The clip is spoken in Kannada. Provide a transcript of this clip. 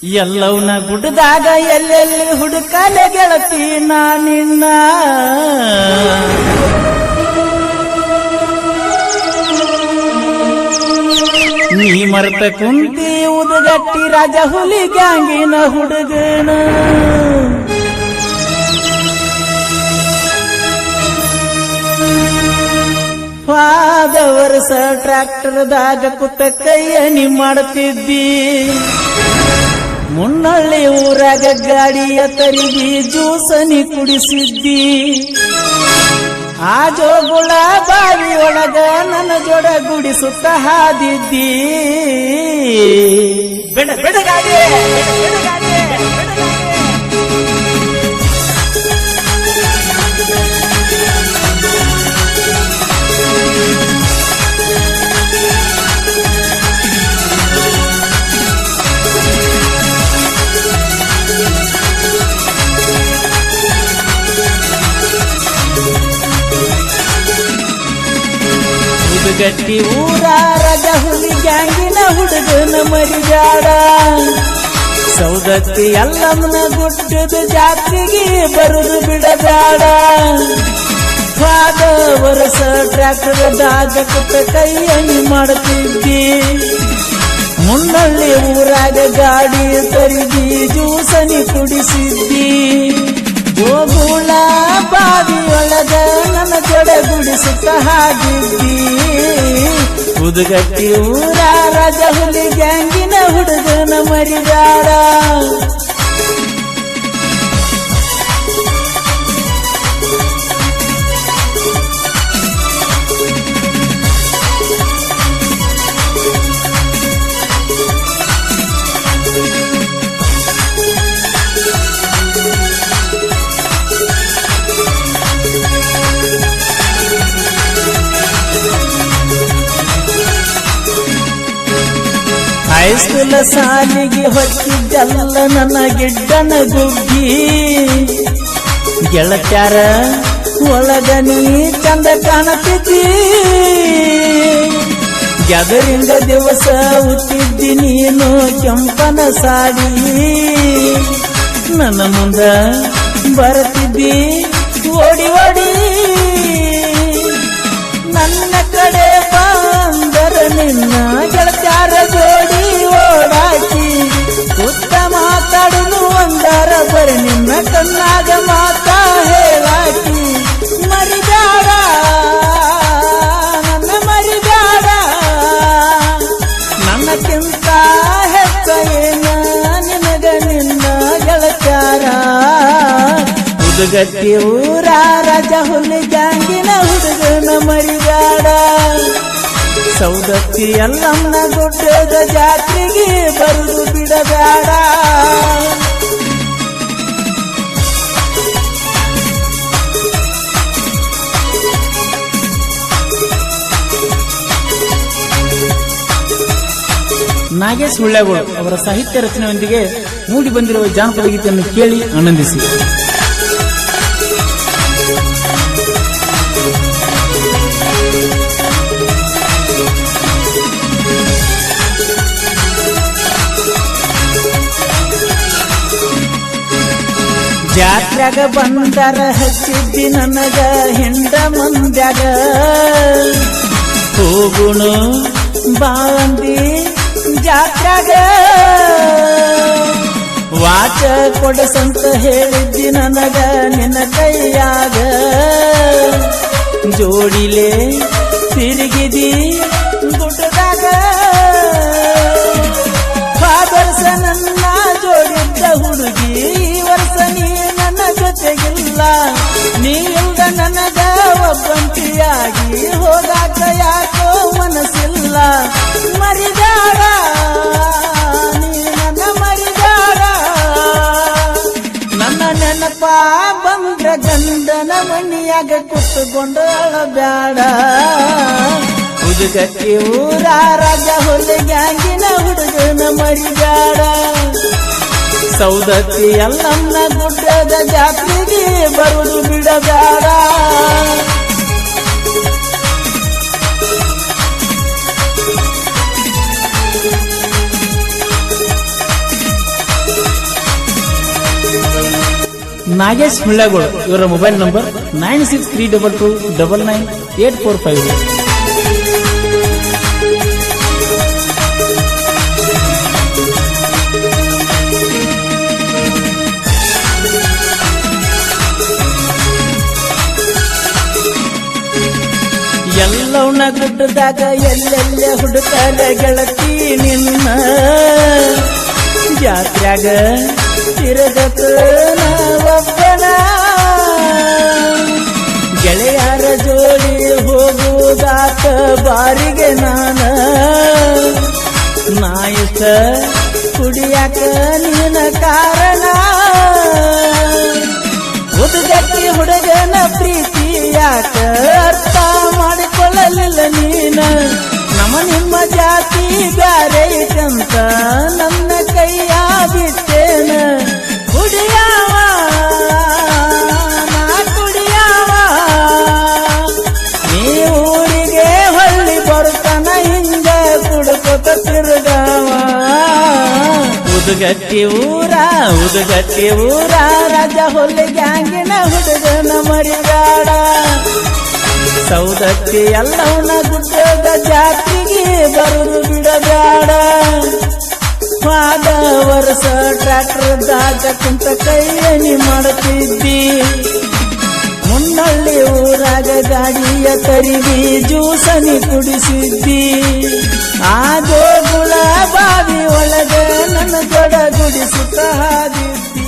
ಎಲ್ಲವನ್ನ ಗುಡ್ಡದಾಗ ಎಲ್ಲೆಲ್ಲಿ ಹುಡುಕಲೆ ಗೆಳತಿ ನಿನ್ನ ನೀ ಮರೆತ ಕುಂತಿ ಉದಗಟ್ಟಿ ರಾಜ ಹುಲಿ ಗ್ಯಾಂಗಿನ ಹುಡುಗನ ಪಾದ ವರ್ಷ ಟ್ರ್ಯಾಕ್ಟರ್ದಾಗ ಕುತ್ತ ಕೈಯಣಿ ಮಾಡುತ್ತಿದ್ದಿ ಮುನ್ನಳ್ಳಿ ಊರಾಗ ಗಾಡಿಯ ತರಿಗಿ ಜ್ಯೂಸನಿ ಕುಡಿಸಿದ್ದಿ ಆ ಜೋಗುಳ ಬಾವಿಯೊಳಗ ನನ್ನ ಜೋಡ ಗುಡಿಸುತ್ತ ಹಾದಿದ್ದಿ ಬೆಡ ಬೆಡಗಾಡಿ ಗಟ್ಟಿ ಊರ ರಾಜ ಹುಲಿ ಗ್ಯಾಂಗಿನ ಹುಡುಗನ ಮರಿಗಾಡ ಸೌದತ್ತಿ ಎಲ್ಲಮ್ಮನ ಗುಡ್ಡದ ಜಾತ್ರೆಗೆ ಬರುದು ಬಿಡದಾಡ ಪಾದ ವರ್ಷ ಟ್ರ್ಯಾಕ್ಟರ್ದಾಗ ಕುತ್ತ ಕೈಯಣಿ ಮಾಡುತ್ತಿದ್ದಿ ಮುನ್ನಳ್ಳಿ ಊರಾಗ ಗಾಡಿ ತರಿಗಿ ಜ್ಯೂಸನಿ ಕುಡಿಸಿದ್ದಿ ಗೋಗುಳ ಬಾವಿಯೊಳಗ ನನ್ನ ಜೊಡ ಗುಡಿಸುತ್ತ ಹಾಗಿದ್ದಿ ಉದಗಟ್ಟಿ ಊರ ರಾಜ ಹುಲಿ ಗ್ಯಾಂಗಿನ ಹುಡುಗನ ಮರಿಗಾಡ ಹೈಸ್ಕೂಲ ಸಾಲಿಗೆ ಹೊಕ್ಕಿದ್ದಲ್ಲ ನನ್ನ ಗಿಡ್ಡನ ಗುಬ್ಬಿ ಗೆಳತ್ಯಾರ ಒಳಗ ನೀ ಚಂದ ಕಾಣತಿದ್ದಿ ಗದರಿಂದ ದಿವಸ ಹುಟ್ಟಿದ್ದಿ ನೀನು ಕೆಂಪನ ಸಾಡಿ ನನ್ನ ಮುಂದ ಬರ್ತಿದ್ದಿ ಓಡಿ ಓಡಿ ನನ್ನ ಕಡೆ ಬಂದರ ನಿನ್ನ ಗೆಳತ್ಯಾರ ಜೋಡಿ ಓಡಾಕಿ ಉತ್ತ ಮಾತಾಡುನು ಒಂದರ ಬರ ನಿನ್ನ ಕಣ್ಣಾಗ ಮಾತಾ ಹೇಳಾಕಿ ಮರಿದಾಡ ನನ್ನ ಮರಿದಾಡ ನನ್ನಕ್ಕಿಂತ ಹೆಚ್ಚ ಏನ ನಿನಗ ನಿನ್ನ ಗೆಳತ್ಯಾರ ಉದಗಟ್ಟಿ ಊರ ರಾಜ ಹುಲಿ ಗ್ಯಾಂಗಿನ ಹುಡುಗನ ಮರಿಗಾಡ ಸೌದತ್ತಿ ಎಲ್ಲಮ್ಮನ ಗುಡ್ಡದ ಜಾತ್ರೆಗೆ ಬರುದು ಬಿಡಬೇಡ ನಾಗೇಶ್ ಹುಳ್ಳೆಗೋಳು ಅವರ ಸಾಹಿತ್ಯ ರಚನೆಯೊಂದಿಗೆ ಮೂಡಿ ಬಂದಿರುವ ಜಾನಪದ ಗೀತೆಯನ್ನು ಕೇಳಿ ಆನಂದಿಸಿ. ಜಾತ್ರೆಗ ಬಂದರ ಹಚ್ಚಿದ್ದಿ ನನಗ ಹಿಂಡ ಮಂದ್ಯಾಗ ಹೋಗುಣು ಬಾಂದಿ ಜಾತ್ರೆಗ ವಾಚ ಕೊಡಸಂತ ಹೇಳಿದ್ದಿ ನನಗ ನಿನ್ನ ಕೈಯಾಗ ಜೋಡಿಲೆ ತಿರುಗಿದಿ ಗುಡ್ಡದಾಗ ವರ್ಷ ನನ್ನ ಜೋಡಿದ್ದ ಹುಡುಗಿ ಈ ವರ್ಷ ನೀ ನನ್ನ ಜೊತೆಗಿಲ್ಲ ನೀ ಇಲ್ದ ನನಗ ಒಬ್ಬಂಟಿಯಾಗಿ ಹೋಗಾಕ ಯಾಕೋ ಮನಸ್ಸಿಲ್ಲ ಮರಿದಾಡ ನೀ ನನ್ನ ಮರಿದಾಡ ನನ್ನ ನೆನಪ ಬಂದ್ರ ಗಂಡನ ಮನಿಯಾಗ ಕುತ್ತುಕೊಂಡು ಅಳಬ್ಯಾಡ ಉದಗಟ್ಟಿ ಊರ ರಾಜ ಹುಲಿ ಗ್ಯಾಂಗಿನ ಹುಡುಗನ ಮರಿಗಾಡ ಸೌದತ್ತಿ ಎಲ್ಲಮ್ಮನ ಗುಡ್ಡದ ಜಾತ್ರೆಗೆ ಬರುದು ಬಿಡಬೇಡ ನಾಗೇಶ್ ಮುಳ್ಳಗೋಡ್ ಇವರ ಮೊಬೈಲ್ ನಂಬರ್ 9632299845. ಎಲ್ಲವನ್ನ ಗುಡ್ಡದಾಗ ಎಲ್ಲೆಲ್ಲೇ ಹುಡುಕಾದ ಗೆಳತಿ ನಿನ್ನ ಜಾತ್ರ್ಯಾಗ ತಿರುಗತ ಒಬ್ಬನ ಗೆಳೆಯರ ಜೋಡಿ ಹೋಗುವುದಾತ ಬಾರಿಗೆ ನಾಯಕ ಕುಡಿಯಾಕ ನೀನ ಕಾರಣ ಉದ್ಗಟ್ಟಿ ಹುಡುಗನ ಪ್ರೀತಿ ಯಾಕ ಅರ್ಥ ಮಾಡಿಕೊಳ್ಳಲಿಲ್ಲ ನೀನ ನಮ್ಮ ನಿಮ್ಮ ಜಾತಿ ಬ್ಯಾರೈತಂತ ನನ್ನ ಕೈಯ ಬಿಟ್ಟೇನ ಕುಡಿಯಾವ ನಾ ಕುಡಿಯಾವ ನೀ ಊರಿಗೆ ಹೊಳ್ಳಿ ಬರ್ತಾನ ಹಿಂಗ ಕುಡ್ಕೊತ ತಿರುಗಾವ ಉದ್ಗಟ್ಟಿ ಊರ ರಾಜ ಹೊಲ್ಲಿ ಗ್ಯಾಂಗಿನ ಹುಡುಗನ ಮರಿಗಾಡ ಸೌದತ್ತಿ ಎಲ್ಲವನ್ನ ಗುಡ್ಡದ ಜಾತಿಗೆ ಬರುದು ಬಿಡಬೇಡ ಹೋದ ವರ್ಷ ಟ್ರ್ಯಾಕ್ಟರ್ದಾಗ ಕುಂತ ಕೈಯಣಿ ಮಾಡುತ್ತಿದ್ದಿ ಮುನ್ನಳ್ಳಿ ಊರಾಗ ಗಾಡಿಯ ತರಿವಿ ಜ್ಯೂಸನಿ ಕುಡಿಸಿದ್ದಿ ಆ ಜೋಗುಳ ಬಾವಿ ಒಳಗ ನನ್ನ ಜೊಡ ಗುಡಿಸುತ್ತ ಹಾದಿದ್ದಿ.